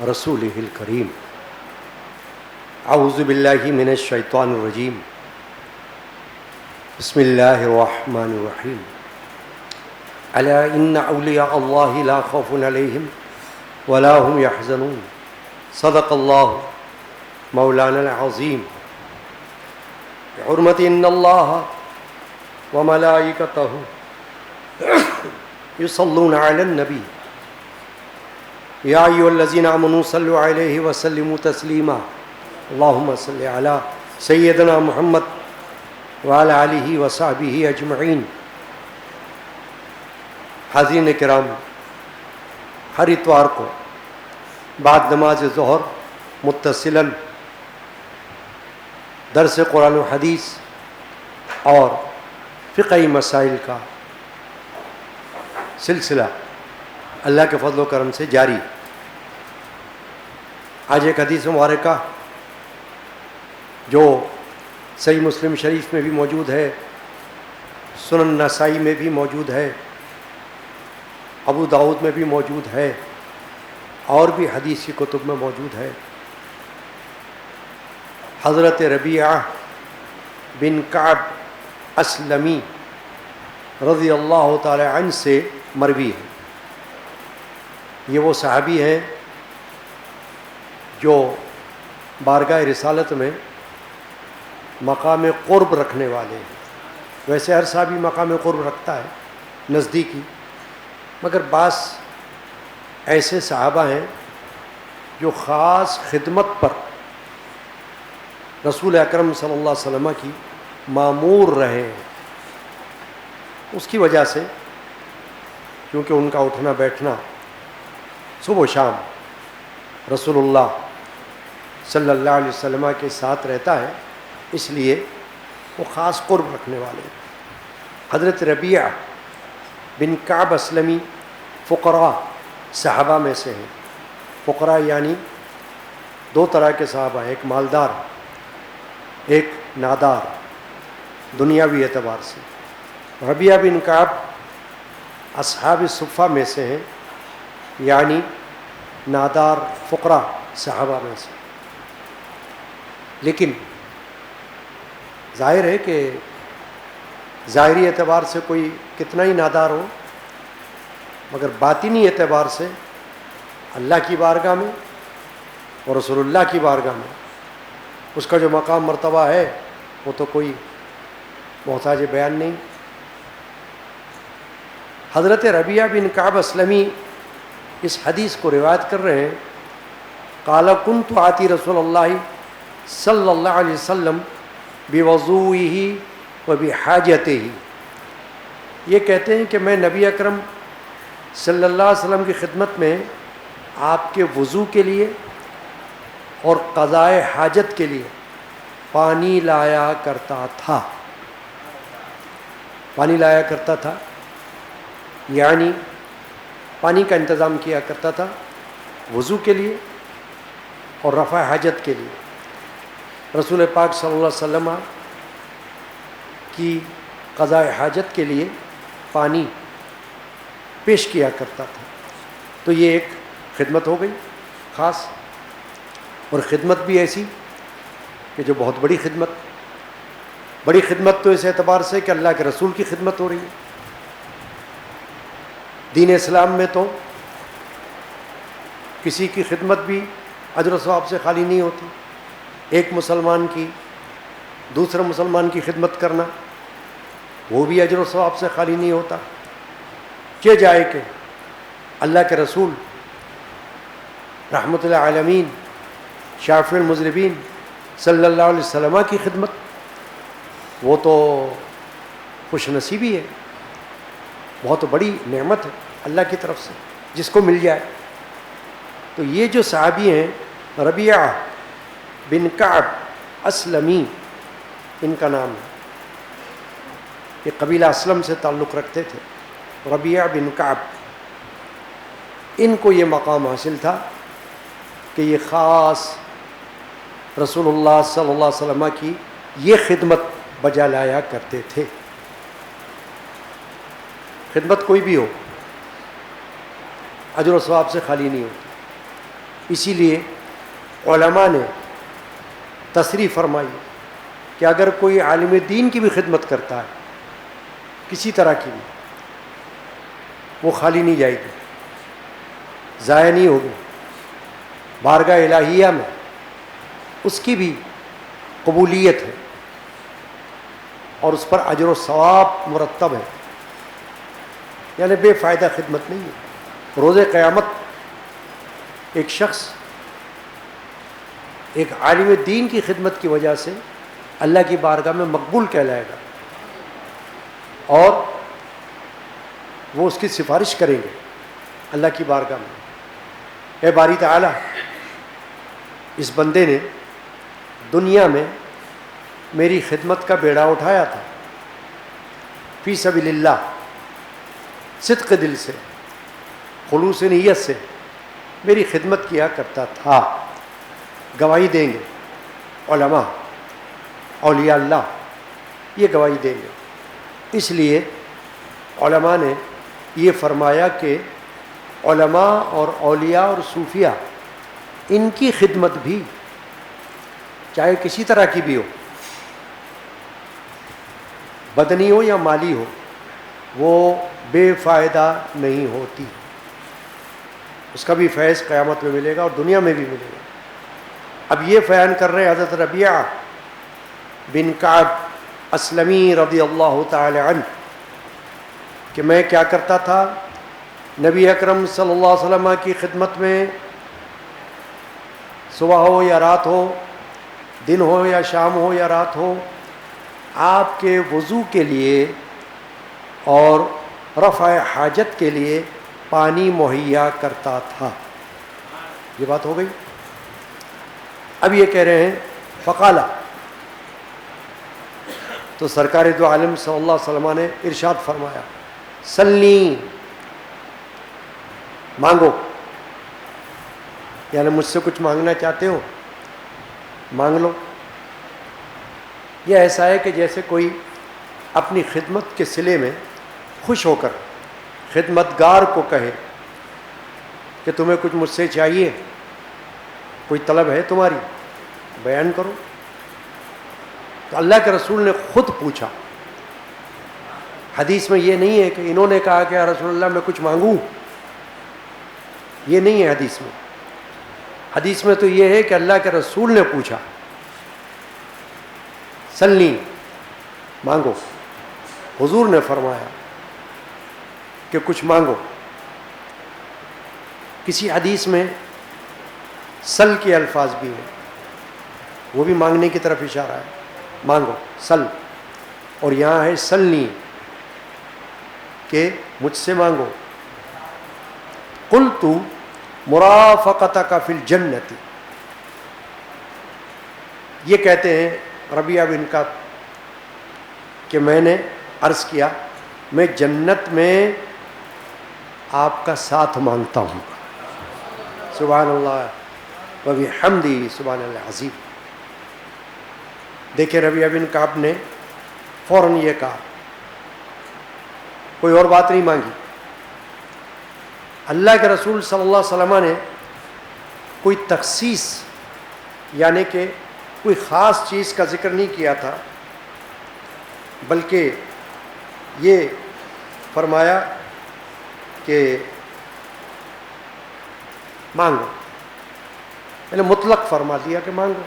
رسوله الكريم أعوذ بالله من الشيطان الرجيم بسم الله الرحمن الرحيم ألا إن أولياء الله لا خوف عليهم ولا هم يحزنون صدق الله مولانا العظيم بحرمة إن الله وملائكته يصلون على النبي يا أيها الذين آمنوا صلوا عليه وسلموا تسليما اللهم صل على سيدنا محمد وعلى آلہ وصحبہ اجمعین۔ حاضرین کرام، ہر اتوار کو بعد نماز ظہر متصلاً درس قرآن و حدیث اور فقہی مسائل کا سلسلہ اللہ کے فضل و کرم سے جاری۔ آج ایک حدیث مبارکہ جو صحیح مسلم شریف میں بھی موجود ہے، سنن نسائی میں بھی موجود ہے، ابو داؤد میں بھی موجود ہے اور بھی حدیث کی کتب میں موجود ہے۔ حضرت ربیعہ بن کعب اسلمی رضی اللہ تعالی عنہ سے مروی ہے۔ یہ وہ صحابی ہیں جو بارگاہ رسالت میں مقام قرب رکھنے والے ہیں۔ ویسے ہر صحابی مقام قرب رکھتا ہے، نزدیکی، مگر بعض ایسے صحابہ ہیں جو خاص خدمت پر رسول اکرم صلی اللہ علیہ وسلم کی مامور رہے ہیں۔ اس کی وجہ سے کیونکہ ان کا اٹھنا بیٹھنا صبح و شام رسول اللہ صلی اللہ علیہ وسلم کے ساتھ رہتا ہے، اس لیے وہ خاص قرب رکھنے والے ہیں۔ حضرت ربیعہ بن کعب اسلمی فقراء صحابہ میں سے ہیں۔ فقراء یعنی دو طرح کے صحابہ، ایک مالدار ایک نادار دنیاوی اعتبار سے۔ ربیعہ بن کعب اصحاب صفہ میں سے ہیں، یعنی نادار فقراء صحابہ میں سے۔ لیکن ظاہر ہے کہ ظاہری اعتبار سے کوئی کتنا ہی نادار ہو، مگر باطنی اعتبار سے اللہ کی بارگاہ میں اور رسول اللہ کی بارگاہ میں اس کا جو مقام مرتبہ ہے وہ تو کوئی محتاج بیان نہیں۔ حضرت ربیعہ بن کعب اسلمی اس حدیث کو روایت کر رہے ہیں، قال کنت آتی رسول اللہ صلی اللہ علیہ وسلم بوضوئہ و بحاجتہ۔ یہ کہتے ہیں کہ میں نبی اکرم صلی اللہ علیہ وسلم کی خدمت میں آپ کے وضو کے لیے اور قضاء حاجت کے لیے پانی لایا کرتا تھا۔ پانی لایا کرتا تھا یعنی پانی کا انتظام کیا کرتا تھا وضو کے لیے اور رفع حاجت کے لیے۔ رسول پاک صلی اللہ علیہ وسلم کی قضاء حاجت کے لیے پانی پیش کیا کرتا تھا۔ تو یہ ایک خدمت ہو گئی خاص، اور خدمت بھی ایسی کہ جو بہت بڑی خدمت تو اس اعتبار سے کہ اللہ کے رسول کی خدمت ہو رہی ہے۔ دین اسلام میں تو کسی کی خدمت بھی اجر و ثواب سے خالی نہیں ہوتی۔ ایک مسلمان کی دوسرے مسلمان کی خدمت کرنا وہ بھی اجر و ثواب سے خالی نہیں ہوتا۔ کہ جائے کہ اللہ کے رسول رحمت العالمین شافع المذنبین صلی اللہ علیہ وسلم کی خدمت وہ تو خوش نصیبی ہے، بہت بڑی نعمت ہے اللہ کی طرف سے جس کو مل جائے۔ تو یہ جو صحابی ہیں ربیعہ بن کعب اسلمی، ان کا نام ہے، یہ قبیلہ اسلم سے تعلق رکھتے تھے، ربیعہ بن کعب۔ ان کو یہ مقام حاصل تھا کہ یہ خاص رسول اللہ صلی اللہ علیہ وسلم کی یہ خدمت بجا لایا کرتے تھے۔ خدمت کوئی بھی ہو اجر و ثواب سے خالی نہیں ہوتی۔ اسی لیے علماء نے تصریح فرمائی کہ اگر کوئی عالم دین کی بھی خدمت کرتا ہے کسی طرح کی بھی، وہ خالی نہیں جائے گی، ضائع نہیں ہوگی، بارگاہ الہیہ میں اس کی بھی قبولیت ہے اور اس پر اجر و ثواب مرتب ہے، یعنی بے فائدہ خدمت نہیں ہے۔ روز قیامت ایک شخص ایک عالم دین کی خدمت کی وجہ سے اللہ کی بارگاہ میں مقبول کہلائے گا اور وہ اس کی سفارش کریں گے اللہ کی بارگاہ میں، اے باری تعالی، اس بندے نے دنیا میں میری خدمت کا بیڑا اٹھایا تھا، فی سبیل اللہ، صدق دل سے، خلوص نیت سے میری خدمت کیا کرتا تھا۔ گواہی دیں گے علماء، اولیاء اللہ، یہ گواہی دیں گے۔ اس لیے علماء نے یہ فرمایا کہ علماء اور اولیاء اور صوفیاء، ان کی خدمت بھی چاہے کسی طرح کی بھی ہو، بدنی ہو یا مالی ہو، وہ بے فائدہ نہیں ہوتی، اس کا بھی فیض قیامت میں ملے گا اور دنیا میں بھی ملے گا۔ اب یہ بیان کر رہے حضرت ربیعہ بن کعب اسلمی رضی اللہ تعالی عنہ کہ میں کیا کرتا تھا، نبی اکرم صلی اللہ علیہ وسلم کی خدمت میں، صبح ہو یا رات ہو، دن ہو یا شام ہو یا رات ہو، آپ کے وضو کے لیے اور رفع حاجت کے لیے پانی مہیا کرتا تھا۔ یہ بات ہو گئی۔ اب یہ کہہ رہے ہیں فقالہ، تو سرکار دو عالم صلی اللہ علیہ وسلم نے ارشاد فرمایا، سلنی، مانگو، یعنی مجھ سے کچھ مانگنا چاہتے ہو مانگ لو۔ یہ ایسا ہے کہ جیسے کوئی اپنی خدمت کے صلے میں خوش ہو کر خدمتگار کو کہے کہ تمہیں کچھ مجھ سے چاہیے، کوئی طلب ہے تمہاری، بیان کرو۔ تو اللہ کے رسول نے خود پوچھا، حدیث میں یہ نہیں ہے کہ انہوں نے کہا کہ یا رسول اللہ میں کچھ مانگوں، یہ نہیں ہے حدیث میں۔ حدیث میں تو یہ ہے کہ اللہ کے رسول نے پوچھا، سلنی، مانگو۔ حضور نے فرمایا کہ کچھ مانگو۔ کسی حدیث میں سل کے الفاظ بھی ہیں، وہ بھی مانگنے کی طرف اشارہ ہے، مانگو، سل، اور یہاں ہے سلنی کہ مجھ سے مانگو۔ قلت مرافقتک فی الجنت، یہ کہتے ہیں ربیعہ بن کعب کہ میں نے عرض کیا میں جنت میں آپ کا ساتھ مانگتا ہوں۔ سبحان اللہ و بحمدہ سبحان اللہ العظیم۔ دیکھیں ربیعہ بن کعب نے فوراً یہ کہا، کوئی اور بات نہیں مانگی۔ اللہ کے رسول صلی اللہ علیہ وسلم نے کوئی تخصیص یعنی کہ کوئی خاص چیز کا ذکر نہیں کیا تھا، بلکہ یہ فرمایا کہ مانگو، یعنی مطلق فرما دیا کہ مانگو۔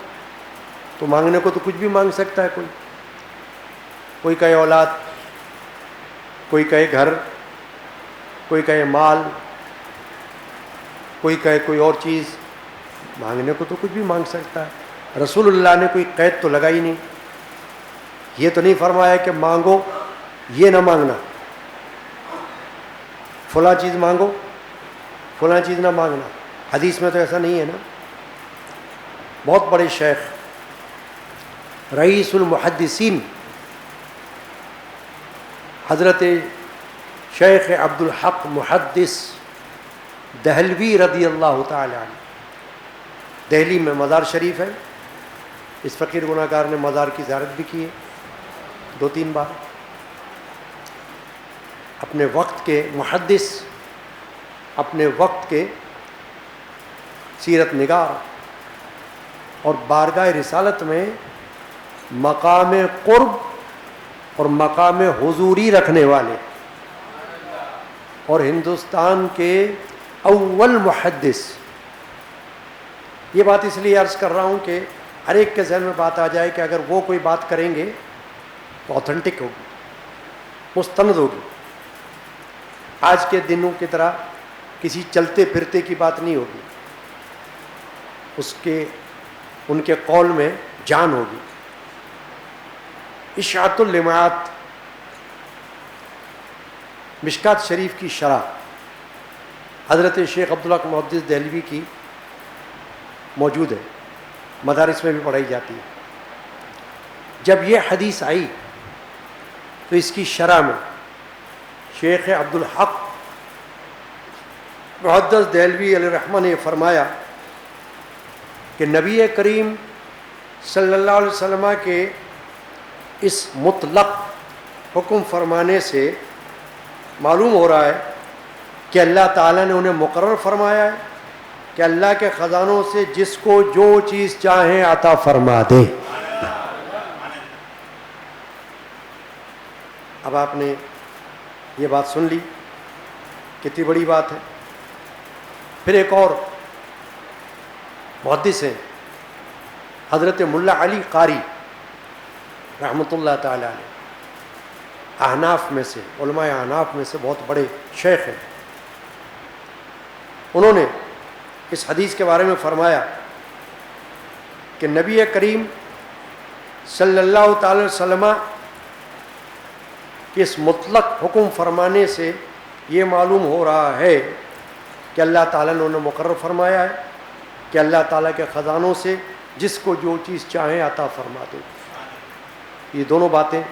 تو مانگنے کو تو کچھ بھی مانگ سکتا ہے، کوئی کہے اولاد، کوئی کہے گھر، کوئی کہے مال، کوئی کہے کوئی اور چیز، مانگنے کو تو کچھ بھی مانگ سکتا ہے۔ رسول اللہ نے کوئی قید تو لگائی نہیں، یہ تو نہیں فرمایا کہ مانگو یہ نہ مانگنا، فلاں چیز مانگو فلاں چیز نہ مانگنا، حدیث میں تو ایسا نہیں ہے نا۔ بہت بڑے شیخ رئیس المحدثین حضرت شیخ عبد الحق محدث دہلوی رضی اللہ تعالی عنہ، دہلی میں مزار شریف ہے، اس فقیر گناہ گار نے مزار کی زیارت بھی کی ہے 2-3 بار۔ اپنے وقت کے محدث، اپنے وقت کے سیرت نگار اور بارگاہ رسالت میں مقام قرب اور مقام حضوری رکھنے والے اور ہندوستان کے اول محدث. یہ بات اس لیے عرض کر رہا ہوں کہ ہر ایک کے ذہن میں بات آ جائے کہ اگر وہ کوئی بات کریں گے تو اوتھینٹک ہوگی, مستند ہوگی. آج کے دنوں کی طرح کسی چلتے پھرتے کی بات نہیں ہوگی, ان کے قول میں جان ہوگی. اشاعت اللمعات مشکات شریف کی شرح حضرت شیخ عبدالحق محدث دہلوی کی موجود ہے, مدارس میں بھی پڑھائی جاتی ہے. جب یہ حدیث آئی تو اس کی شرح میں شیخ عبدالحق محدث دہلوی علیہ رحمہ نے فرمایا کہ نبی کریم صلی اللہ علیہ وسلم کے اس مطلق حکم فرمانے سے معلوم ہو رہا ہے کہ اللہ تعالیٰ نے انہیں مقرر فرمایا ہے کہ اللہ کے خزانوں سے جس کو جو چیز چاہیں عطا فرما دے. اب آپ نے یہ بات سن لی, کتنی بڑی بات ہے. پھر ایک اور محدث ہیں حضرت ملا علی قاری رحمۃ اللہ تعالی علیہ, احناف میں سے, علماء احناف میں سے بہت بڑے شیخ ہیں. انہوں نے اس حدیث کے بارے میں فرمایا کہ نبی کریم صلی اللہ تعالی وسلم کے اس مطلق حکم فرمانے سے یہ معلوم ہو رہا ہے کہ اللہ تعالیٰ نے انہیں مقرر فرمایا ہے کہ اللہ تعالیٰ کے خزانوں سے جس کو جو چیز چاہیں عطا فرما دے. یہ دونوں باتیں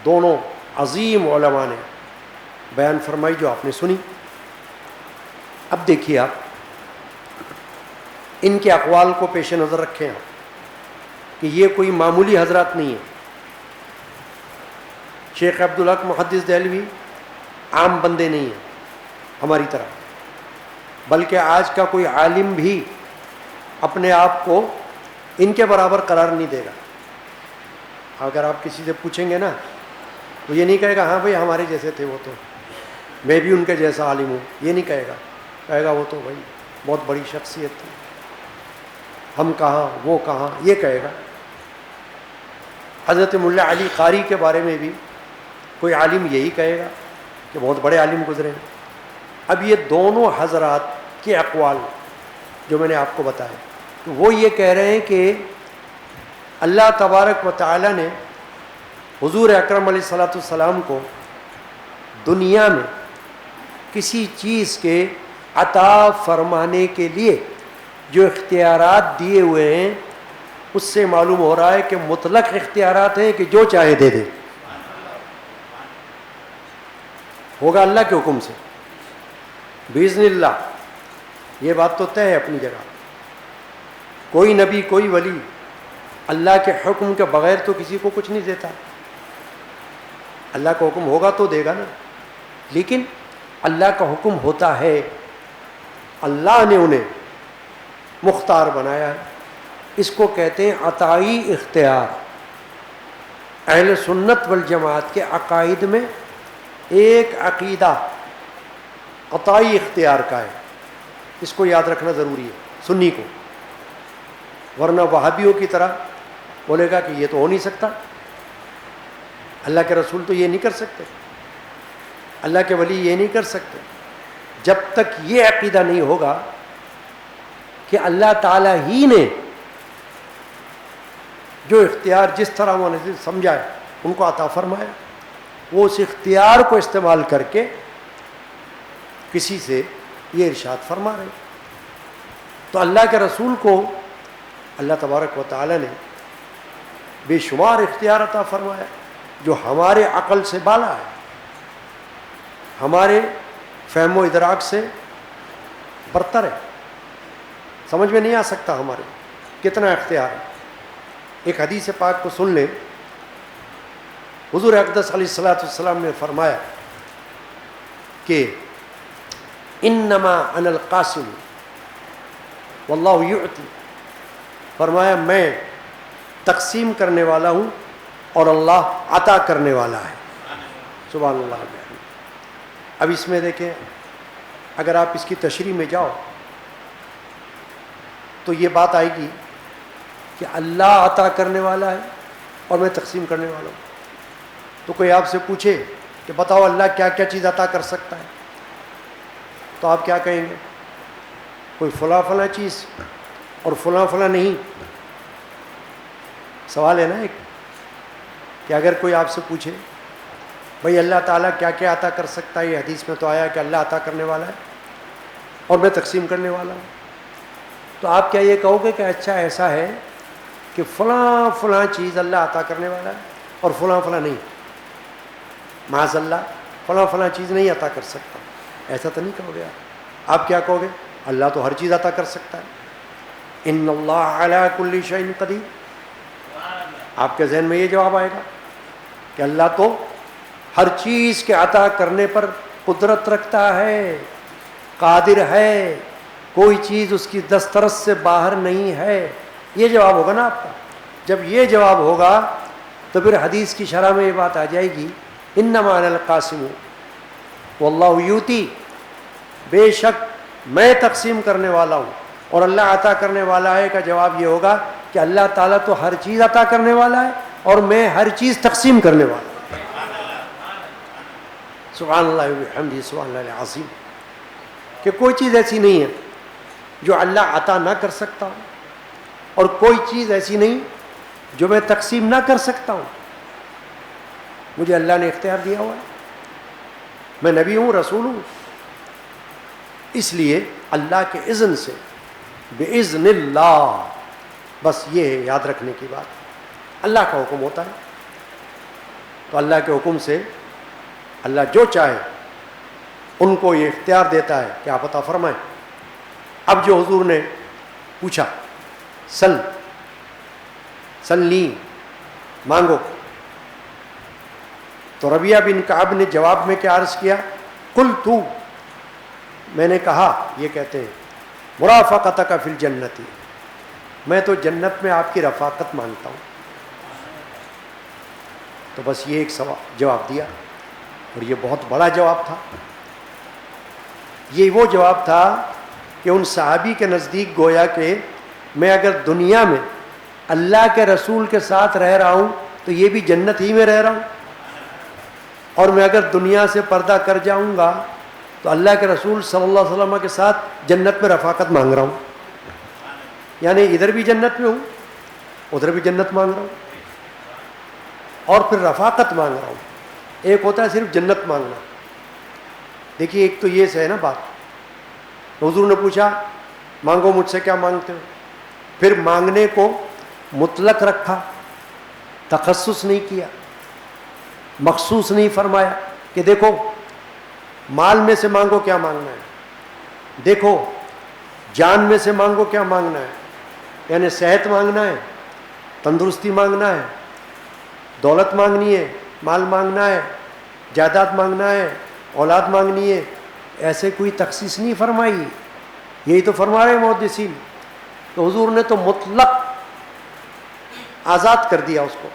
دونوں عظیم علماء نے بیان فرمائی جو آپ نے سنی. اب دیکھیے آپ ان کے اقوال کو پیش نظر رکھیں آپ کہ یہ کوئی معمولی حضرات نہیں ہے. شیخ عبدالحق محدث دہلوی عام بندے نہیں ہیں ہماری طرح, بلکہ آج کا کوئی عالم بھی اپنے آپ کو ان کے برابر قرار نہیں دے گا. اگر آپ کسی سے پوچھیں گے نا تو یہ نہیں کہے گا ہاں بھائی ہمارے جیسے تھے وہ, تو میں بھی ان کے جیسا عالم ہوں, یہ نہیں کہے گا. کہے گا وہ تو بھائی بہت بڑی شخصیت تھی, ہم کہاں وہ کہاں, یہ کہے گا. حضرت ملا علی قاری کے بارے میں بھی کوئی عالم یہی کہے گا کہ بہت بڑے عالم گزرے ہیں. اب یہ دونوں حضرات کے اقوال جو میں نے آپ کو بتایا, تو وہ یہ کہہ رہے ہیں کہ اللہ تبارک و تعالی نے حضور اکرم علیہ الصلوۃ والسلام کو دنیا میں کسی چیز کے عطا فرمانے کے لیے جو اختیارات دیے ہوئے ہیں اس سے معلوم ہو رہا ہے کہ مطلق اختیارات ہیں کہ جو چاہے دے دے, ہوگا اللہ کے حکم سے باذن اللہ. یہ بات تو طے ہے اپنی جگہ. کوئی نبی کوئی ولی اللہ کے حکم کے بغیر تو کسی کو کچھ نہیں دیتا. اللہ کا حکم ہوگا تو دے گا نا, لیکن اللہ کا حکم ہوتا ہے, اللہ نے انہیں مختار بنایا ہے. اس کو کہتے ہیں عطائی اختیار. اہل سنت والجماعت کے عقائد میں ایک عقیدہ عطائی اختیار کا ہے, اس کو یاد رکھنا ضروری ہے سنی کو, ورنہ وہابیوں کی طرح بولے گا کہ یہ تو ہو نہیں سکتا, اللہ کے رسول تو یہ نہیں کر سکتے, اللہ کے ولی یہ نہیں کر سکتے. جب تک یہ عقیدہ نہیں ہوگا کہ اللہ تعالیٰ ہی نے جو اختیار جس طرح وہ نے سمجھا ہے ان کو عطا فرمایا, وہ اس اختیار کو استعمال کر کے کسی سے یہ ارشاد فرما رہے. تو اللہ کے رسول کو اللہ تبارک و تعالی نے بے شمار اختیار عطا فرمایا جو ہمارے عقل سے بالا ہے, ہمارے فہم و ادراک سے برتر ہے. سمجھ میں نہیں آ سکتا ہمارے کتنا اختیار ہے. ایک حدیث پاک کو سن لیں. حضور اقدس علیہ الصلوۃ والسلام نے فرمایا کہ انما انا القاسم واللہ یعطی، فرمایا میں تقسیم کرنے والا ہوں اور اللہ عطا کرنے والا ہے. سبحان اللہ. اب اس میں دیکھیں، اگر آپ اس کی تشریح میں جاؤ تو یہ بات آئے گی کہ اللہ عطا کرنے والا ہے اور میں تقسیم کرنے والا ہوں. تو کوئی آپ سے پوچھے کہ بتاؤ اللہ کیا کیا چیز عطا کر سکتا ہے، تو آپ کیا کہیں گے؟ کوئی فلاں فلاں چیز اور فلاں فلاں نہیں. سوال ہے نا ایک، کہ اگر کوئی آپ سے پوچھے بھئی اللہ تعالیٰ کیا کیا عطا کر سکتا ہے، یہ حدیث میں تو آیا کہ اللہ عطا کرنے والا ہے اور میں تقسیم کرنے والا ہوں، تو آپ کیا یہ کہو گے کہ اچھا ایسا ہے کہ فلاں فلاں چیز اللہ عطا کرنے والا ہے اور فلاں فلاں نہیں؟ معاذ اللہ، فلاں فلاں چیز نہیں عطا کر سکتا، ایسا تو نہیں کہو گے آپ کیا کہو گے؟ اللہ تو ہر چیز عطا کر سکتا ہے. ان اللہ علی کل شیء قدیر. آپ کے ذہن میں یہ جواب آئے گا کہ اللہ تو ہر چیز کے عطا کرنے پر قدرت رکھتا ہے، قادر ہے، کوئی چیز اس کی دسترس سے باہر نہیں ہے. یہ جواب ہوگا نا آپ کا. جب یہ جواب ہوگا تو پھر حدیث کی شرح میں یہ بات آ جائے گی انما انا القاسم واللہ یؤتی، بے شک میں تقسیم کرنے والا ہوں اور اللہ عطا کرنے والا ہے. کا جواب یہ ہوگا کہ اللہ تعالیٰ تو ہر چیز عطا کرنے والا ہے اور میں ہر چیز تقسیم کرنے والا ہوں. سبحان اللہ وبحمدہ سبحان اللہ العظیم. کہ کوئی چیز ایسی نہیں ہے جو اللہ عطا نہ کر سکتا ہوں اور کوئی چیز ایسی نہیں جو میں تقسیم نہ کر سکتا ہوں. مجھے اللہ نے اختیار دیا ہوا ہے، میں نبی ہوں، رسول ہوں، اس لیے اللہ کے اذن سے، بِإِذْنِ اللہ، بس یہ ہے یاد رکھنے کی بات. اللہ کا حکم ہوتا ہے تو اللہ کے حکم سے اللہ جو چاہے ان کو یہ اختیار دیتا ہے کہ آپ عطا فرمائیں. اب جو حضور نے پوچھا سلی مانگو، تو ربیعہ بن کعب نے جواب میں کیا عرض کیا؟ قلت، میں نے کہا، یہ کہتے ہیں مرافقتک فی الجنتی، میں تو جنت میں آپ کی رفاقت مانگتا ہوں. تو بس یہ ایک جواب دیا، اور یہ بہت بڑا جواب تھا. یہ وہ جواب تھا کہ ان صحابی کے نزدیک گویا کہ میں اگر دنیا میں اللہ کے رسول کے ساتھ رہ رہا ہوں تو یہ بھی جنت ہی میں رہ رہا ہوں، اور میں اگر دنیا سے پردہ کر جاؤں گا تو اللہ کے رسول صلی اللہ علیہ وسلم کے ساتھ جنت میں رفاقت مانگ رہا ہوں. یعنی ادھر بھی جنت میں ہوں، ادھر بھی جنت مانگ رہا ہوں، اور پھر رفاقت مانگ رہا ہوں. ایک ہوتا ہے صرف جنت مانگنا. دیکھیے ایک تو یہ ہے نا بات. حضور نے پوچھا مانگو مجھ سے کیا مانگتے ہو، پھر مانگنے کو مطلق رکھا، تخصص نہیں کیا، مخصوص نہیں فرمایا کہ دیکھو مال میں سے مانگو کیا مانگنا ہے، دیکھو جان میں سے مانگو کیا مانگنا ہے. یعنی صحت مانگنا ہے، تندرستی مانگنا ہے، دولت مانگنی ہے، مال مانگنا ہے، جائیداد مانگنا ہے، اولاد مانگنی ہے. ایسے کوئی تخصیص نہیں فرمائی. یہی تو فرما رہے محدثین. تو حضور نے تو مطلق آزاد کر دیا اس کو،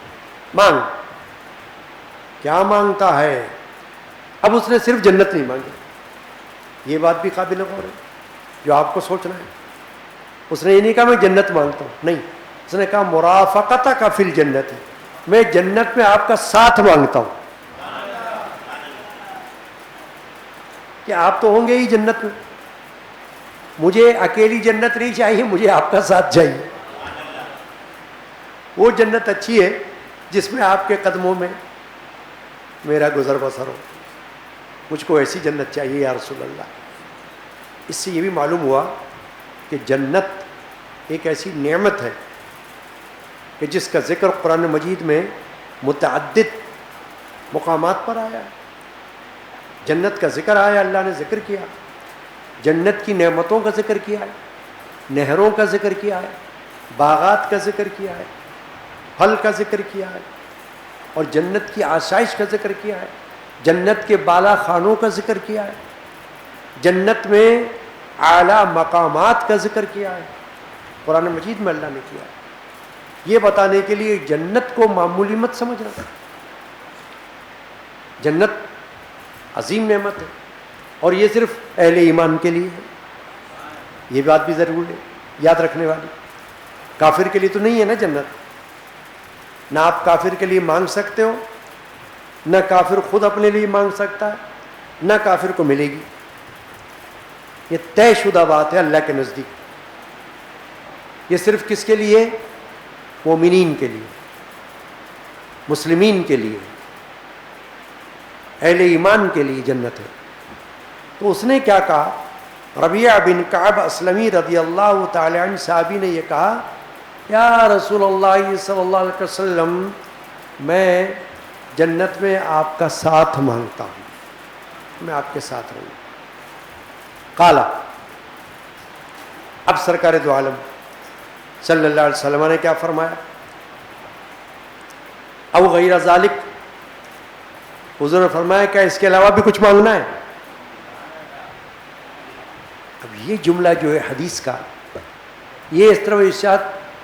مانگ کیا مانگتا ہے. اب اس نے صرف جنت نہیں مانگی. یہ بات بھی قابل غور ہے جو آپ کو سوچنا ہے. اس نے یہ نہیں کہا میں جنت مانگتا ہوں، نہیں، اس نے کہا مرافقتک فی الجنت، میں جنت میں آپ کا ساتھ مانگتا ہوں. کہ آپ تو ہوں گے ہی جنت میں، مجھے اکیلی جنت نہیں چاہیے، مجھے آپ کا ساتھ چاہیے. وہ جنت اچھی ہے جس میں آپ کے قدموں میں میرا گزر بسر ہو. مجھ کو ایسی جنت چاہیے یا رسول اللہ. اس سے یہ بھی معلوم ہوا کہ جنت ایک ایسی نعمت ہے کہ جس کا ذکر قرآن مجید میں متعدد مقامات پر آیا. جنت کا ذکر آیا، اللہ نے ذکر کیا، جنت کی نعمتوں کا ذکر کیا ہے، نہروں کا ذکر کیا ہے، باغات کا ذکر کیا ہے، پھل کا ذکر کیا ہے، اور جنت کی آسائش کا ذکر کیا ہے، جنت کے بالا خانوں کا ذکر کیا ہے، جنت میں اعلیٰ مقامات کا ذکر کیا ہے. قرآن مجید میں اللہ نے کیا ہے، یہ بتانے کے لیے جنت کو معمولی مت سمجھنا، جنت عظیم نعمت ہے، اور یہ صرف اہل ایمان کے لیے ہے، یہ بات بھی ضرور ہے یاد رکھنے والی۔ کافر کے لیے تو نہیں ہے نا جنت، نہ آپ کافر کے لیے مانگ سکتے ہو، نہ کافر خود اپنے لیے مانگ سکتا ہے، نہ کافر کو ملے گی، یہ طے شدہ بات ہے اللہ کے نزدیک۔ یہ صرف کس کے لیے؟ مومنین کے لیے، مسلمین کے لیے، اہل ایمان کے لیے جنت ہے۔ تو اس نے کیا کہا؟ ربیعہ بن کعب اسلمی رضی اللہ تعالی عنہ صحابی نے یہ کہا، یا رسول اللہ صلی اللہ علیہ وسلم، میں جنت میں آپ کا ساتھ مانگتا ہوں، میں آپ کے ساتھ رہوں۔ قالا، اب سرکار دو عالم صلی اللہ علیہ وسلم نے کیا فرمایا؟ او غیر ذالک، حضور نے فرمایا کیا اس کے علاوہ بھی کچھ مانگنا ہے؟ اب یہ جملہ جو ہے حدیث کا، یہ اس طرح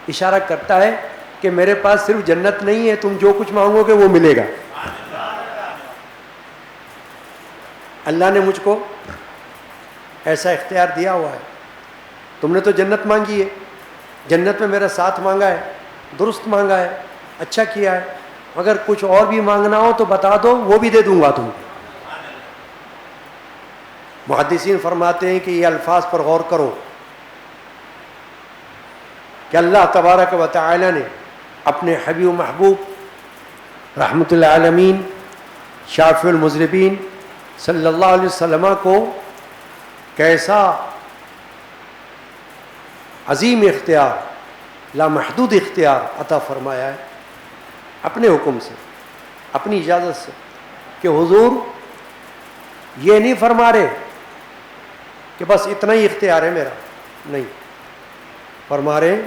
اشارہ کرتا ہے کہ میرے پاس صرف جنت نہیں ہے، تم جو کچھ مانگو گے وہ ملے گا۔ اللہ نے مجھ کو ایسا اختیار دیا ہوا ہے، تم نے تو جنت مانگی ہے، جنت میں میرا ساتھ مانگا ہے، درست مانگا ہے، اچھا کیا ہے، اگر کچھ اور بھی مانگنا ہو تو بتا دو، وہ بھی دے دوں گا تم کو۔ محدثین فرماتے ہیں کہ یہ الفاظ پر غور کرو کہ اللہ تبارک و تعالی نے اپنے حبیب و محبوب رحمت العالمین شافع المذنبین صلی اللہ علیہ وسلم کو کیسا عظیم اختیار، لامحدود اختیار عطا فرمایا ہے اپنے حکم سے، اپنی اجازت سے، کہ حضور یہ نہیں فرما رہے کہ بس اتنا ہی اختیار ہے میرا، نہیں، فرما رہے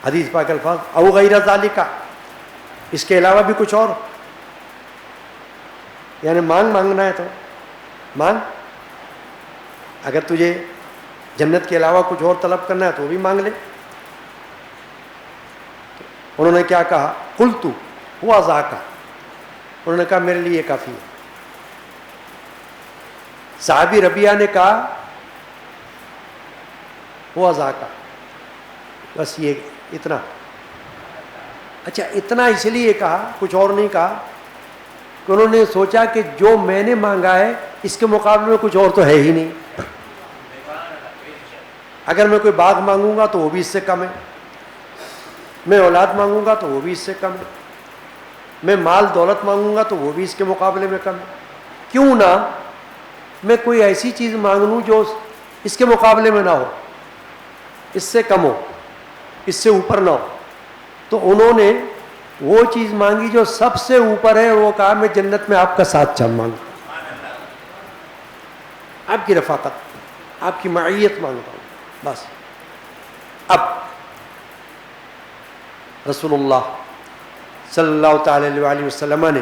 حدیث پاک الفاظ او غیر ذالک، اس کے علاوہ بھی کچھ اور، یعنی مانگنا ہے تو مانگ، اگر تجھے جنت کے علاوہ کچھ اور طلب کرنا ہے تو وہ بھی مانگ لے۔ انہوں نے کیا کہا؟ قلت ہوا ذاک، انہوں نے کہا میرے لیے یہ کافی ہے۔ صحابی ربیعہ نے کہا ہوا ذاک، بس یہ اتنا۔ اچھا، اتنا اس لیے کہا، کچھ اور نہیں کہا، کہ انہوں نے سوچا کہ جو میں نے مانگا ہے اس کے مقابلے میں کچھ اور تو ہے ہی نہیں، اگر میں کوئی باغ مانگوں گا تو وہ بھی اس سے کم ہے، میں اولاد مانگوں گا تو وہ بھی اس سے کم ہے، میں مال دولت مانگوں گا تو وہ بھی اس کے مقابلے میں کم ہے، کیوں نہ میں کوئی ایسی چیز مانگ لوں جو اس کے مقابلے میں نہ ہو، اس سے کم ہو، اس سے اوپر نہ ہو۔ تو انہوں نے وہ چیز مانگی جو سب سے اوپر ہے، وہ کہا میں جنت میں آپ کا ساتھ چل مانگتا ہوں، آپ کی رفاقت، آپ کی معیت مانگتا ہوں، بس۔ اب رسول اللہ صلی اللہ تعالی علیہ وسلم نے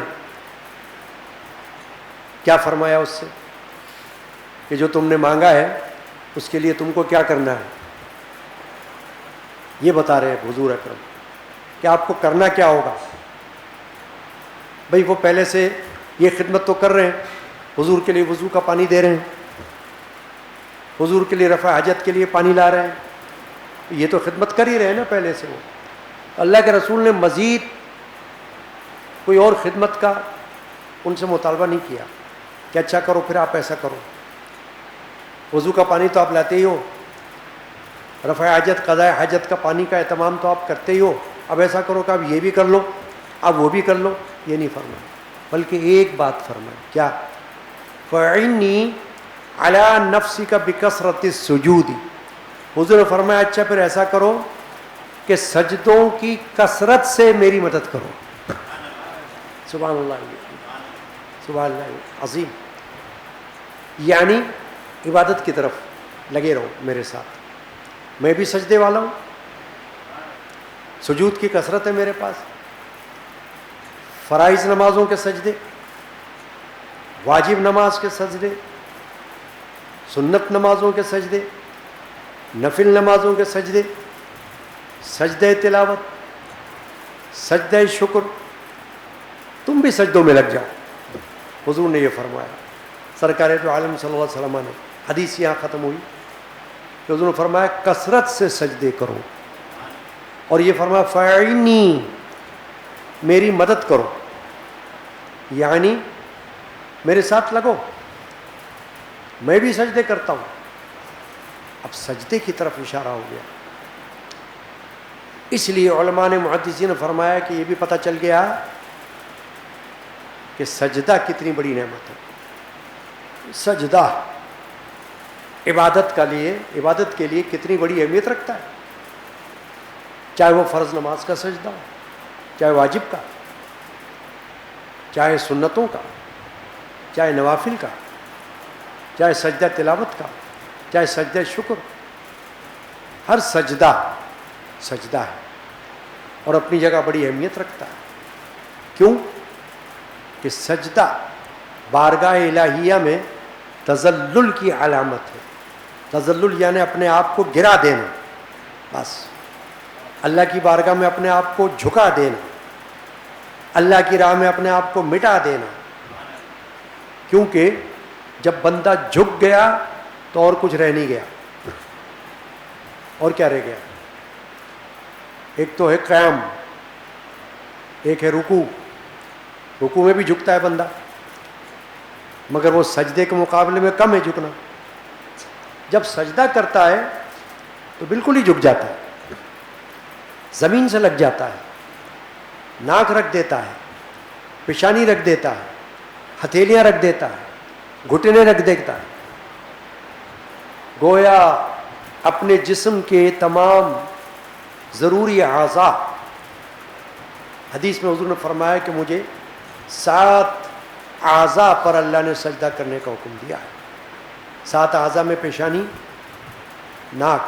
کیا فرمایا اس سے کہ جو تم نے مانگا ہے اس کے لیے تم کو کیا کرنا ہے؟ یہ بتا رہے ہیں حضور اکرم کہ آپ کو کرنا کیا ہوگا۔ بھئی وہ پہلے سے یہ خدمت تو کر رہے ہیں، حضور کے لیے وضو کا پانی دے رہے ہیں، حضور کے لیے رفع حاجت کے لیے پانی لا رہے ہیں، یہ تو خدمت کر ہی رہے ہیں نا پہلے سے۔ وہ اللہ کے رسول نے مزید کوئی اور خدمت کا ان سے مطالبہ نہیں کیا کہ اچھا کرو پھر آپ ایسا کرو، وضو کا پانی تو آپ لاتے ہی ہو، رفع حاجت قضاء حاجت کا پانی کا اہتمام تو آپ کرتے ہی ہو، اب ایسا کرو کہ اب یہ بھی کر لو، اب وہ بھی کر لو، یہ نہیں فرمایا، بلکہ ایک بات فرمائی، کیا؟ فَعِنِّي عَلَىٰ نَفْسِكَ بِكَثْرَةِ السُّجُودِ، حضور نے فرمایا اچھا پھر ایسا کرو کہ سجدوں کی کثرت سے میری مدد کرو۔ سبحان اللہ، سبحان اللہ عظیم، یعنی عبادت کی طرف لگے رہو میرے ساتھ، میں بھی سجدے والا ہوں، سجود کی کثرت ہے میرے پاس، فرائض نمازوں کے سجدے، واجب نماز کے سجدے، سنت نمازوں کے سجدے، نفل نمازوں کے سجدے، سجدہ تلاوت، سجدہ شکر، تم بھی سجدوں میں لگ جاؤ۔ حضور نے یہ فرمایا، سرکار دو عالم صلی اللہ علیہ وسلم نے، حدیث یہاں ختم ہوئی کہ حضور نے فرمایا کثرت سے سجدے کرو، اور یہ فرمایا فاعینی، میری مدد کرو، یعنی میرے ساتھ لگو، میں بھی سجدے کرتا ہوں۔ اب سجدے کی طرف اشارہ ہو گیا، اس لیے علماء نے، محدثین نے فرمایا کہ یہ بھی پتہ چل گیا کہ سجدہ کتنی بڑی نعمت ہے۔ سجدہ عبادت کے لیے کتنی بڑی اہمیت رکھتا ہے، چاہے وہ فرض نماز کا سجدہ ہو، چاہے واجب کا، چاہے سنتوں کا، چاہے نوافل کا، چاہے سجدہ تلاوت کا، چاہے سجدہ شکر، ہر سجدہ سجدہ ہے اور اپنی جگہ بڑی اہمیت رکھتا ہے۔ کیوں کہ سجدہ بارگاہ الہیہ میں تذلل کی علامت ہے۔ تذلل یعنی اپنے آپ کو گرا دینا، بس اللہ کی بارگاہ میں اپنے آپ کو جھکا دینا، اللہ کی راہ میں اپنے آپ کو مٹا دینا۔ کیونکہ جب بندہ جھک گیا تو اور کچھ رہ نہیں گیا، اور کیا رہ گیا؟ ایک تو ہے قیام، ایک ہے رکوع۔ رکوع میں بھی جھکتا ہے بندہ، مگر وہ سجدے کے مقابلے میں کم ہے جھکنا۔ جب سجدہ کرتا ہے تو بالکل ہی جھک جاتا ہے، زمین سے لگ جاتا ہے، ناک رکھ دیتا ہے، پیشانی رکھ دیتا ہے، ہتھیلیاں رکھ دیتا ہے، گھٹنے رکھ دیتا ہے، گویا اپنے جسم کے تمام ضروری اعضاء۔ حدیث میں حضور نے فرمایا کہ مجھے 7 اعضاء پر اللہ نے سجدہ کرنے کا حکم دیا ہے۔ 7 اعضاء میں پیشانی، ناک،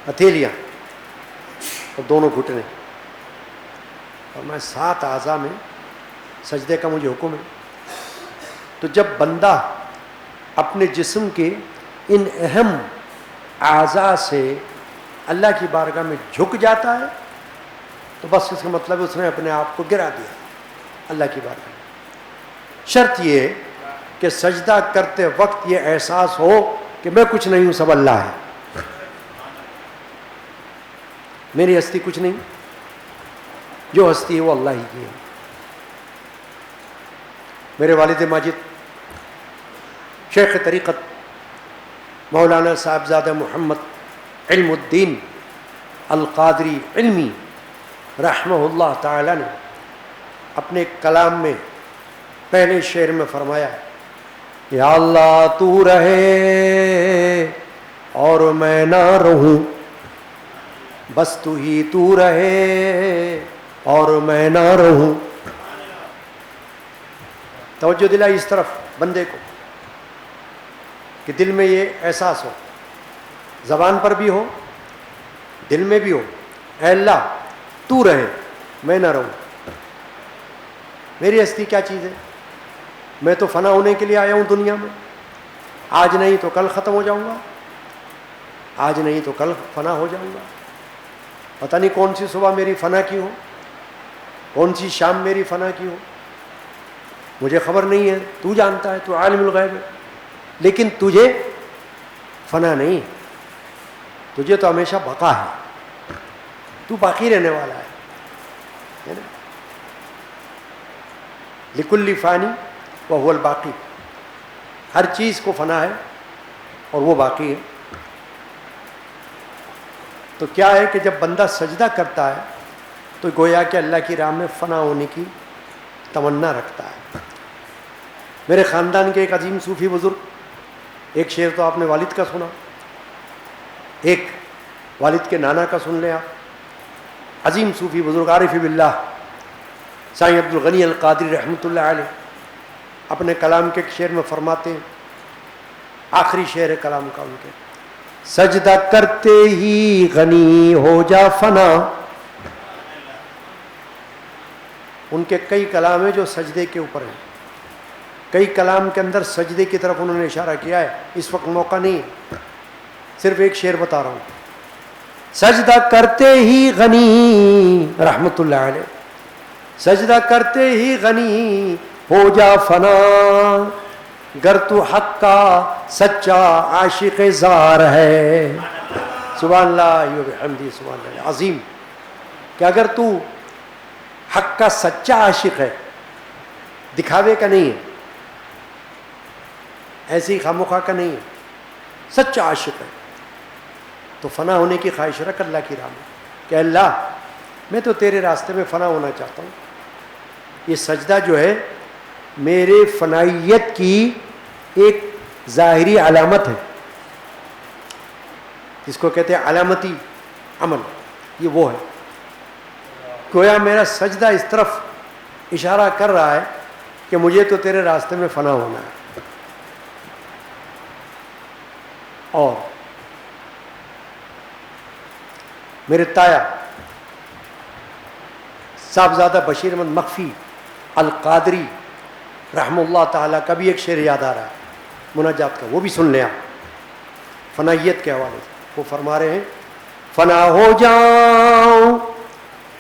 ہتھیلیاں اور دونوں گھٹنے، اور میں 7 اعضاء میں سجدے کا مجھے حکم ہے۔ تو جب بندہ اپنے جسم کے ان اہم اعضاء سے اللہ کی بارگاہ میں جھک جاتا ہے تو بس اس کا مطلب اس نے اپنے آپ کو گرا دیا اللہ کی بارگاہ میں۔ شرط یہ ہے کہ سجدہ کرتے وقت یہ احساس ہو کہ میں کچھ نہیں ہوں، سب اللہ ہے، میری ہستی کچھ نہیں، جو ہستی ہے وہ اللہ ہی کی ہے۔ میرے والد ماجد شیخ طریقت مولانا صاحبزادہ محمد علم الدین القادری علمی رحمہ اللہ تعالی نے اپنے کلام میں پہلے شعر میں فرمایا، یا اللہ تو رہے اور میں نہ رہوں، بس تو ہی تو رہے اور میں نہ رہوں۔ توجہ دلائی اس طرف بندے کو کہ دل میں یہ احساس ہو، زبان پر بھی ہو، دل میں بھی ہو، اے اللہ تو رہے میں نہ رہوں۔ میری ہستی کیا چیز ہے؟ میں تو فنا ہونے کے لیے آیا ہوں دنیا میں، آج نہیں تو کل ختم ہو جاؤں گا، آج نہیں تو کل فنا ہو جاؤں گا۔ پتہ نہیں کون سی صبح میری فنا کی ہو، کون سی شام میری فنا کی ہو، مجھے خبر نہیں ہے، تو جانتا ہے، تو عالم الغیب ہے۔ لیکن تجھے فنا نہیں، تجھے تو ہمیشہ بقا ہے، تو باقی رہنے والا ہے نا؟ لکل فانی وہو الباقی، ہر چیز کو فنا ہے اور وہ باقی ہے۔ تو کیا ہے کہ جب بندہ سجدہ کرتا ہے تو گویا کہ اللہ کی راہ میں فنا ہونے کی تمنا رکھتا ہے۔ میرے خاندان کے ایک عظیم صوفی بزرگ، ایک شعر تو آپ نے والد کا سنا، ایک والد کے نانا کا سن لیں آپ، عظیم صوفی بزرگ عارف باللہ سائیں عبد الغنی القادری رحمۃ اللہ علیہ اپنے کلام کے ایک شعر میں فرماتے ہیں، آخری شعر ہے کلام کا ان کے، سجدہ کرتے ہی غنی ہو جا فنا۔ ان کے کئی کلام ہیں جو سجدے کے اوپر ہیں، کئی کلام کے اندر سجدے کی طرف انہوں نے اشارہ کیا ہے، اس وقت موقع نہیں ہے، صرف ایک شعر بتا رہا ہوں. سجدہ کرتے ہی غنی رحمت اللہ علیہ، سجدہ کرتے ہی غنی ہو جا فنا، گر تو حق کا سچا عاشق زار ہے. سبحان اللہ و بحمدہ، سبحان اللہ عظیم. کہ اگر تو حق کا سچا عاشق ہے، دکھاوے کا نہیں ہے، ایسی خاموخواہ کا نہیں ہے، سچا عاشق ہے، تو فنا ہونے کی خواہش رکھ اللہ کی راہ میں کہ اللہ میں تو تیرے راستے میں فنا ہونا چاہتا ہوں. یہ سجدہ جو ہے میرے فنائیت کی ایک ظاہری علامت ہے، جس کو کہتے ہیں علامتی عمل. یہ وہ ہے، گویا میرا سجدہ اس طرف اشارہ کر رہا ہے کہ مجھے تو تیرے راستے میں فنا ہونا ہے. اور میرے تایا صاحبزادہ بشیر احمد مخفی القادری رحم اللہ تعالیٰ کا بھی ایک شعر یاد آ رہا ہے مناجات کا، وہ بھی سن لیں آپ فنائیت کے حوالے سے. وہ فرما رہے ہیں فنا ہو جاؤں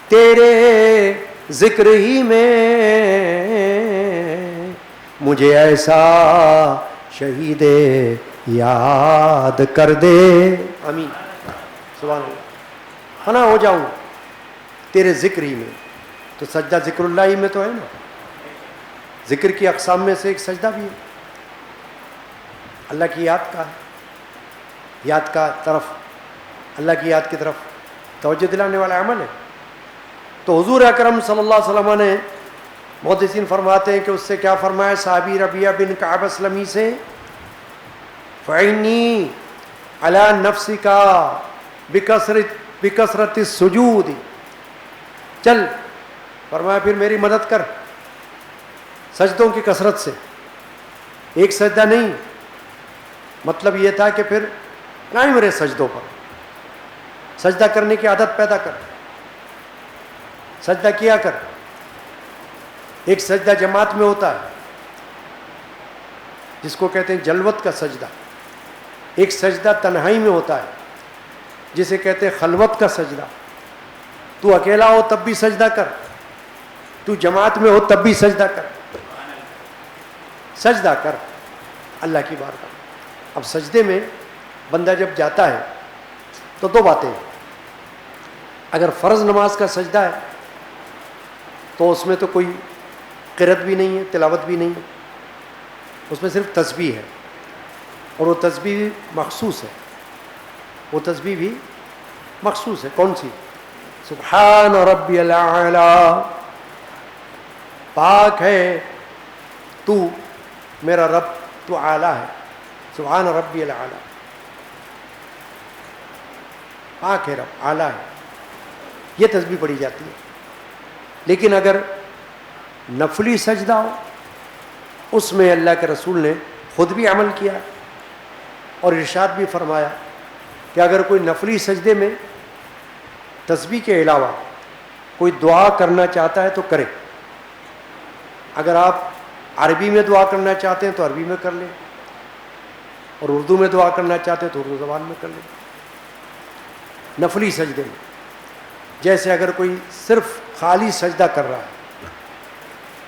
تیرے ذکر ہی میں، مجھے ایسا شہید یاد کر دے. آمین سبحان اللہ. فنا ہو جاؤں تیرے ذکر ہی میں، تو سجدہ ذکر اللہ ہی میں تو ہے نا. ذکر کی اقسام میں سے ایک سجدہ بھی ہے، اللہ کی یاد کا ہے، یاد کا طرف، اللہ کی یاد کی طرف توجہ دلانے والا عمل ہے. تو حضور اکرم صلی اللہ علیہ وسلم نے محدثین فرماتے ہیں کہ اس سے کیا فرمایا صحابی ربیہ بن کعب اسلمی سے، فَعِنِّي عَلَى نَفْسِكَ بِكَثْرَةِ السُّجُودِ، چل فرمایا پھر میری مدد کر سجدوں کی کثرت سے. ایک سجدہ نہیں، مطلب یہ تھا کہ پھر نہ ہی میرے سجدوں پر، سجدہ کرنے کی عادت پیدا کر، سجدہ کیا کر. ایک سجدہ جماعت میں ہوتا ہے جس کو کہتے ہیں جلوت کا سجدہ، ایک سجدہ تنہائی میں ہوتا ہے جسے کہتے ہیں خلوت کا سجدہ. تو اکیلا ہو تب بھی سجدہ کر، تو جماعت میں ہو تب بھی سجدہ کر، سجدہ کر اللہ کی بارگاہ. اب سجدے میں بندہ جب جاتا ہے تو دو باتیں ہیں. اگر فرض نماز کا سجدہ ہے تو اس میں تو کوئی قرأت بھی نہیں ہے، تلاوت بھی نہیں ہے، اس میں صرف تسبیح ہے، اور وہ تسبیح بھی مخصوص ہے. وہ تسبیح بھی مخصوص ہے. کون سی؟ سبحان ربی الاعلی، پاک ہے تو میرا رب، تو اعلیٰ ہے. سبحان ربی الاعلی، پاک ہے رب، اعلیٰ ہے. یہ تسبیح پڑھی جاتی ہے. لیکن اگر نفلی سجدہ ہو، اس میں اللہ کے رسول نے خود بھی عمل کیا اور ارشاد بھی فرمایا کہ اگر کوئی نفلی سجدے میں تسبیح کے علاوہ کوئی دعا کرنا چاہتا ہے تو کرے. اگر آپ عربی میں دعا کرنا چاہتے ہیں تو عربی میں کر لیں، اور اردو میں دعا کرنا چاہتے ہیں تو اردو زبان میں کر لیں. نفلی سجدے میں جیسے اگر کوئی صرف خالی سجدہ کر رہا ہے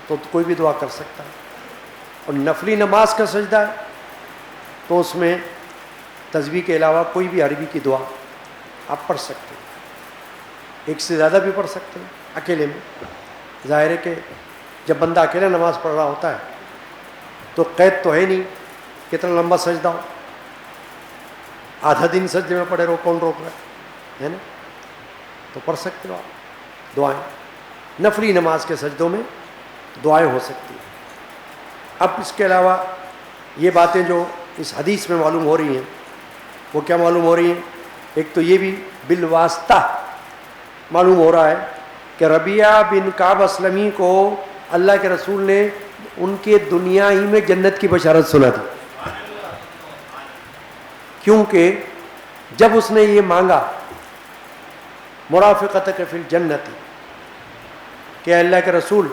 تو کوئی بھی دعا کر سکتا ہے. اور نفلی نماز کا سجدہ ہے تو اس میں تسبیح کے علاوہ کوئی بھی عربی کی دعا آپ پڑھ سکتے ہیں. ایک سے زیادہ بھی پڑھ سکتے ہیں اکیلے میں. ظاہر ہے کہ جب بندہ اکیلا نماز پڑھ رہا ہوتا ہے تو قید تو ہے نہیں کتنا لمبا سجدہ ہو. آدھا دن سجدے میں پڑے رہو، کون روک رہا ہے نا؟ تو پڑھ سکتے ہو آپ دعائیں. نفلی نماز کے سجدوں میں دعائیں ہو سکتی ہیں. اب اس کے علاوہ یہ باتیں جو اس حدیث میں معلوم ہو رہی ہیں وہ کیا معلوم ہو رہی ہیں؟ ایک تو یہ بھی بالواسطہ معلوم ہو رہا ہے کہ ربیہ بن کعب اسلمی کو اللہ کے رسول نے ان کے دنیا ہی میں جنت کی بشارت سنا دی. کیونکہ جب اس نے یہ مانگا مرافقتک فی الجنت کہ اللہ کے رسول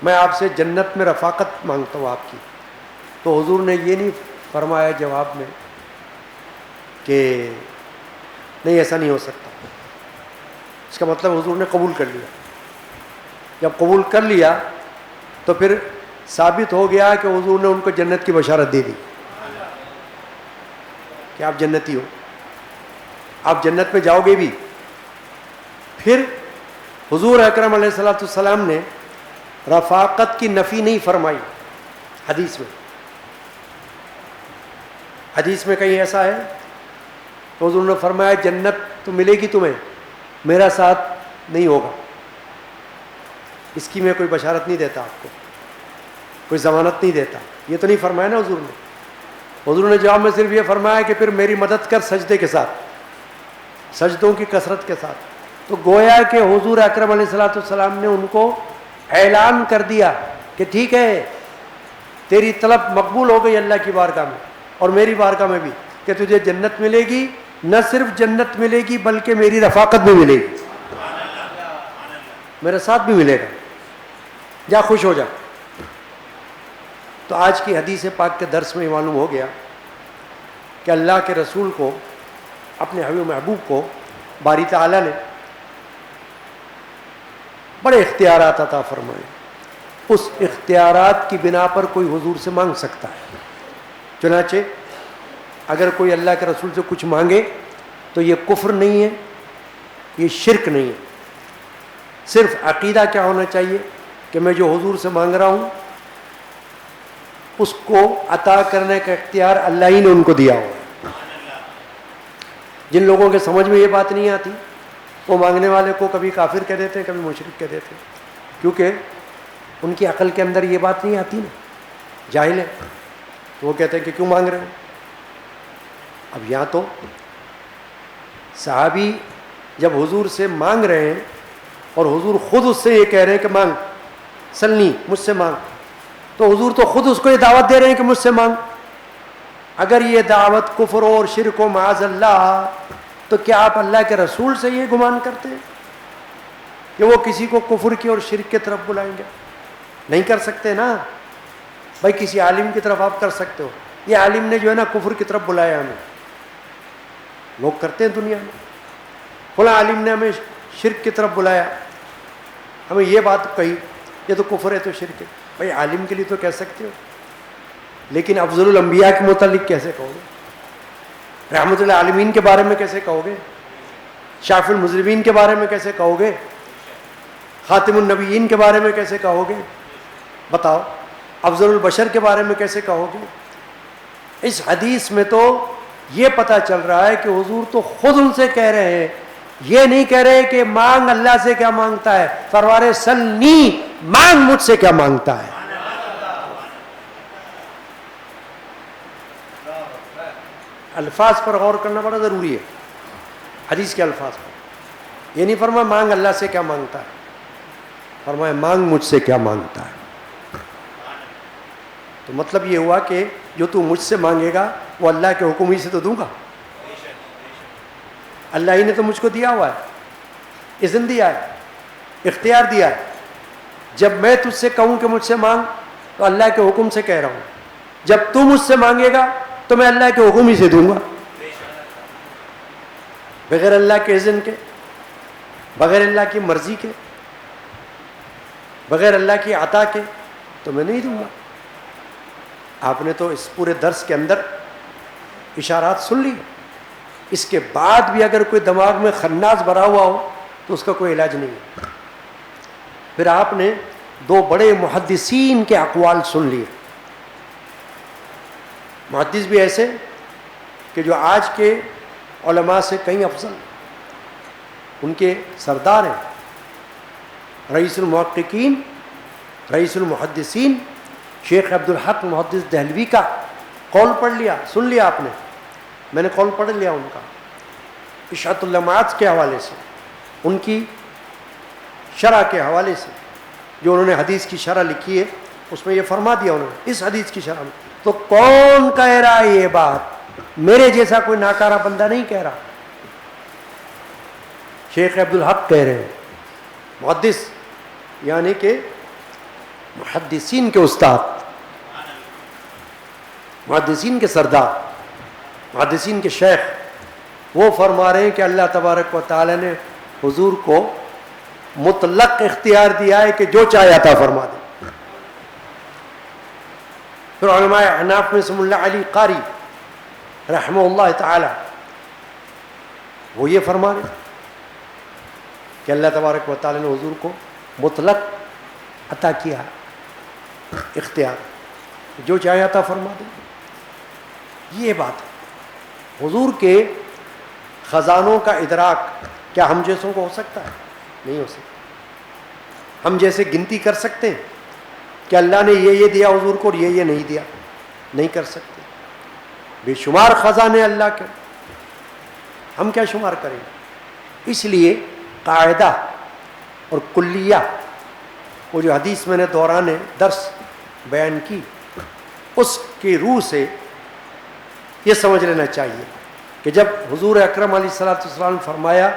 میں آپ سے جنت میں رفاقت مانگتا ہوں آپ کی، تو حضور نے یہ نہیں فرمایا جواب میں کہ نہیں ایسا نہیں ہو سکتا. اس کا مطلب حضور نے قبول کر لیا. جب قبول کر لیا تو پھر ثابت ہو گیا کہ حضور نے ان کو جنت کی بشارت دے دی کہ آپ جنتی ہو, آپ جنت میں جاؤ گے بھی. پھر حضور اکرم علیہ الصلوۃ والسلام نے رفاقت کی نفی نہیں فرمائی. حدیث میں کہیں ایسا ہے تو حضور نے فرمایا جنت تو ملے گی تمہیں, میرا ساتھ نہیں ہوگا, اس کی میں کوئی بشارت نہیں دیتا آپ کو, کوئی ضمانت نہیں دیتا. یہ تو نہیں فرمایا نا حضور نے. حضور نے جواب میں صرف یہ فرمایا کہ پھر میری مدد کر سجدے کے ساتھ, سجدوں کی کثرت کے ساتھ. تو گویا کہ حضور اکرم علیہ الصلوۃ والسلام نے ان کو اعلان کر دیا کہ ٹھیک ہے تیری طلب مقبول ہو گئی اللہ کی بارگاہ میں اور میری بارگاہ میں بھی, کہ تجھے جنت ملے گی. نہ صرف جنت ملے گی بلکہ میری رفاقت بھی ملے گی, میرا ساتھ بھی ملے گا. جا خوش ہو جا. تو آج کی حدیث پاک کے درس میں معلوم ہو گیا کہ اللہ کے رسول کو, اپنے حبیب محبوب کو باری تعالیٰ نے بڑے اختیارات عطا فرمائے. اس اختیارات کی بنا پر کوئی حضور سے مانگ سکتا ہے. چنانچہ اگر کوئی اللہ کے رسول سے کچھ مانگے تو یہ کفر نہیں ہے, یہ شرک نہیں ہے. صرف عقیدہ کیا ہونا چاہیے کہ میں جو حضور سے مانگ رہا ہوں اس کو عطا کرنے کا اختیار اللہ ہی نے ان کو دیا ہوا ہے. جن لوگوں کے سمجھ میں یہ بات نہیں آتی وہ مانگنے والے کو کبھی کافر کہہ دیتے ہیں, کبھی مشرک کہہ دیتے ہیں, کیونکہ ان کی عقل کے اندر یہ بات نہیں آتی نا, جاہل ہے. تو وہ کہتے ہیں کہ کیوں مانگ رہے ہیں. اب یہاں تو صحابی جب حضور سے مانگ رہے ہیں اور حضور خود اس سے یہ کہہ رہے ہیں کہ مانگ, سلنی مجھ سے مانگ, تو حضور تو خود اس کو یہ دعوت دے رہے ہیں کہ مجھ سے مانگ. اگر یہ دعوت کفر اور شرک و معاذ اللہ, تو کیا آپ اللہ کے رسول سے یہ گمان کرتے ہیں کہ وہ کسی کو کفر کی اور شرک کی طرف بلائیں گے؟ نہیں کر سکتے نا بھائی. کسی عالم کی طرف آپ کر سکتے ہو, یہ عالم نے جو ہے نا کفر کی طرف بلایا ہمیں. لوگ کرتے ہیں دنیا میں, فلاں عالم نے ہمیں شرک کی طرف بلایا, ہمیں یہ بات کہی یہ تو کفر ہے تو شرک ہے. بھائی عالم کے لیے تو کہہ سکتے ہو, لیکن افضل الانبیاء کے متعلق کیسے کہو گے؟ رحمت اللہ عالمین کے بارے میں کیسے کہو گے؟ شافی المذنبین کے بارے میں کیسے کہو گے؟ خاتم النبیین کے بارے میں کیسے کہو گے؟ بتاؤ. افضل البشر کے بارے میں کیسے کہو گے؟ اس حدیث میں تو یہ پتہ چل رہا ہے کہ حضور تو خود ان سے کہہ رہے ہیں, یہ نہیں کہہ رہے کہ مانگ اللہ سے کیا مانگتا ہے, فرمارے سلنی مانگ مجھ سے کیا مانگتا ہے. الفاظ پر غور کرنا بڑا ضروری ہے, حدیث کے الفاظ پر. یہ نہیں فرمایا مانگ اللہ سے کیا مانگتا ہے, فرمایا مانگ مجھ سے کیا مانگتا ہے. تو مطلب یہ ہوا کہ جو تو مجھ سے مانگے گا وہ اللہ کے حکم ہی سے تو دوں گا. اللہ ہی نے تو مجھ کو دیا ہوا ہے, اذن دیا ہے, اختیار دیا ہے. جب میں تجھ سے کہوں کہ مجھ سے مانگ تو اللہ کے حکم سے کہہ رہا ہوں. جب تو مجھ سے مانگے گا تو میں اللہ کے حکم ہی سے دوں گا. بغیر اللہ کے اذن کے, بغیر اللہ کی مرضی کے, بغیر اللہ کی عطا کے تو میں نہیں دوں گا. آپ نے تو اس پورے درس کے اندر اشارات سن لی, اس کے بعد بھی اگر کوئی دماغ میں خناس بھرا ہوا ہو تو اس کا کوئی علاج نہیں ہے. پھر آپ نے دو بڑے محدثین کے اقوال سن لیے. محدث بھی ایسے کہ جو آج کے علماء سے کہیں افضل, ان کے سردار ہیں, رئیس المحققین, رئیس المحدثین شیخ عبدالحق محدث دہلوی کا قول پڑھ لیا, سن لیا آپ نے. میں نے قول پڑھ لیا ان کا اشاعت اللمعات کے حوالے سے, ان کی شرح کے حوالے سے, جو انہوں نے حدیث کی شرح لکھی ہے اس میں یہ فرما دیا انہوں نے اس حدیث کی شرح میں. تو کون کہہ رہا ہے یہ بات؟ میرے جیسا کوئی ناکارہ بندہ نہیں کہہ رہا, شیخ عبدالحق کہہ رہے ہیں, محدث یعنی کہ محدثین کے استاد, محدثین کے سردار, محدثین کے شیخ وہ فرما رہے ہیں کہ اللہ تبارک و تعالی نے حضور کو مطلق اختیار دیا ہے کہ جو چاہے عطا فرما دے. پھر علماء احناف میں اسم اللہ علی قاری رحمہ اللہ تعالی وہ یہ فرما رہے کہ اللہ تبارک و تعالی نے حضور کو مطلق عطا کیا اختیار، جو چاہے عطا فرما دے. یہ بات ہے. حضور کے خزانوں کا ادراک کیا ہم جیسوں کو ہو سکتا ہے؟ نہیں ہو سکتا. ہم جیسے گنتی کر سکتے ہیں کہ اللہ نے یہ دیا حضور کو اور یہ نہیں دیا؟ نہیں کر سکتے. بے شمار خزانے اللہ کے، ہم کیا شمار کریں؟ اس لیے قاعدہ اور کلیہ، وہ جو حدیث میں نے دوران درس بیان کی، اس کی روح سے یہ سمجھ لینا چاہیے کہ جب حضور اکرم علیہ الصلوۃ والسلام نے فرمایا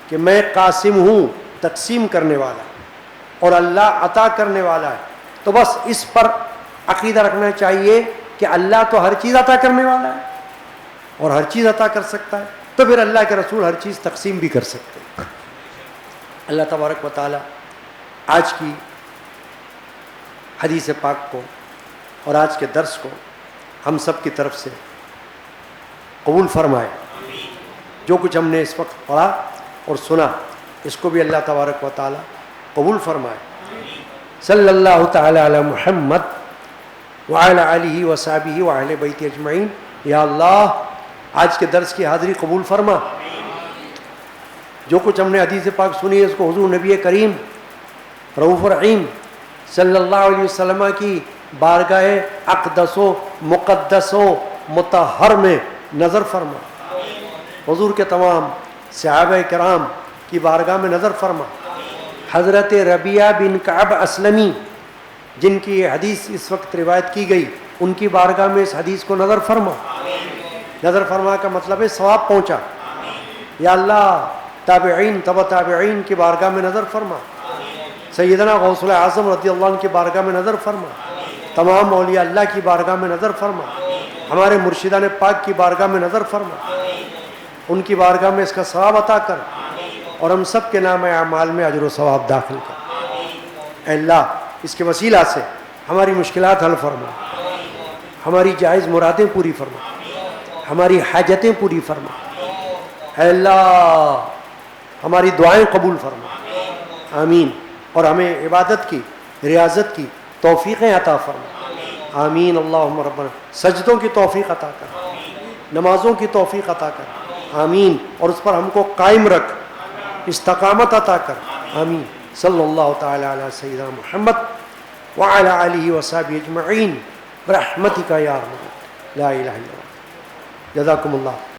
کہ میں قاسم ہوں، تقسیم کرنے والا، اور اللہ عطا کرنے والا ہے، تو بس اس پر عقیدہ رکھنا چاہیے کہ اللہ تو ہر چیز عطا کرنے والا ہے اور ہر چیز عطا کر سکتا ہے، تو پھر اللہ کے رسول ہر چیز تقسیم بھی کر سکتے ہیں. اللہ تبارک و تعالی آج کی حدیث پاک کو اور آج کے درس کو ہم سب کی طرف سے قبول فرمائے. جو کچھ ہم نے اس وقت پڑھا اور سنا، اس کو بھی اللہ تبارک و تعالی قبول فرمائے. صلی اللہ تعالی علی محمد وعلی آلہ وصحبہ وعلی بیتہ اجمعین. یا اللہ آج کے درس کی حاضری قبول فرما. جو کچھ ہم نے حدیث پاک سنی ہے، اس کو حضور نبی کریم رؤوف رحیم صلی اللہ علیہ وسلم کی بارگاہ اقدس و مقدس و مطہر میں نظر فرما. حضور کے تمام صحابہ کرام کی بارگاہ میں نظر فرما. حضرت ربیعہ بن کعب اسلمی جن کی یہ حدیث اس وقت روایت کی گئی، ان کی بارگاہ میں اس حدیث کو نظر فرما. نظر فرما کا مطلب ہے ثواب پہنچا. یا اللہ تابعین تبع تابعین کی بارگاہ میں نظر فرما. سیدنا غوث اعظم رضی اللہ عنہ کی بارگاہ میں نظر فرما. تمام اولیاء اللہ کی بارگاہ میں نظر فرما. ہمارے مرشدان پاک کی بارگاہ میں نظر فرما. ان کی بارگاہ میں اس کا ثواب عطا کر، اور ہم سب کے نام اعمال میں اجر و ثواب داخل کر. اے اللہ اس کے وسیلہ سے ہماری مشکلات حل فرما، ہماری جائز مرادیں پوری فرما، ہماری حاجتیں پوری فرما. اے اللہ ہماری دعائیں قبول فرما. آمین. اور ہمیں عبادت کی، ریاضت کی توفیقیں عطا فرما. آمین. اللہم ربنا سجدوں کی توفیق عطا کر، نمازوں کی توفیق عطا کر. آمین. اور اس پر ہم کو قائم رکھ، استقامت عطا کر. آمین. صلی اللہ تعالی علی سیدنا محمد وعلی آلہ وصحبہ اجمعین برحمتک یا ارحم الراحمین. لا الہ الا اللہ. جزاکم اللہ.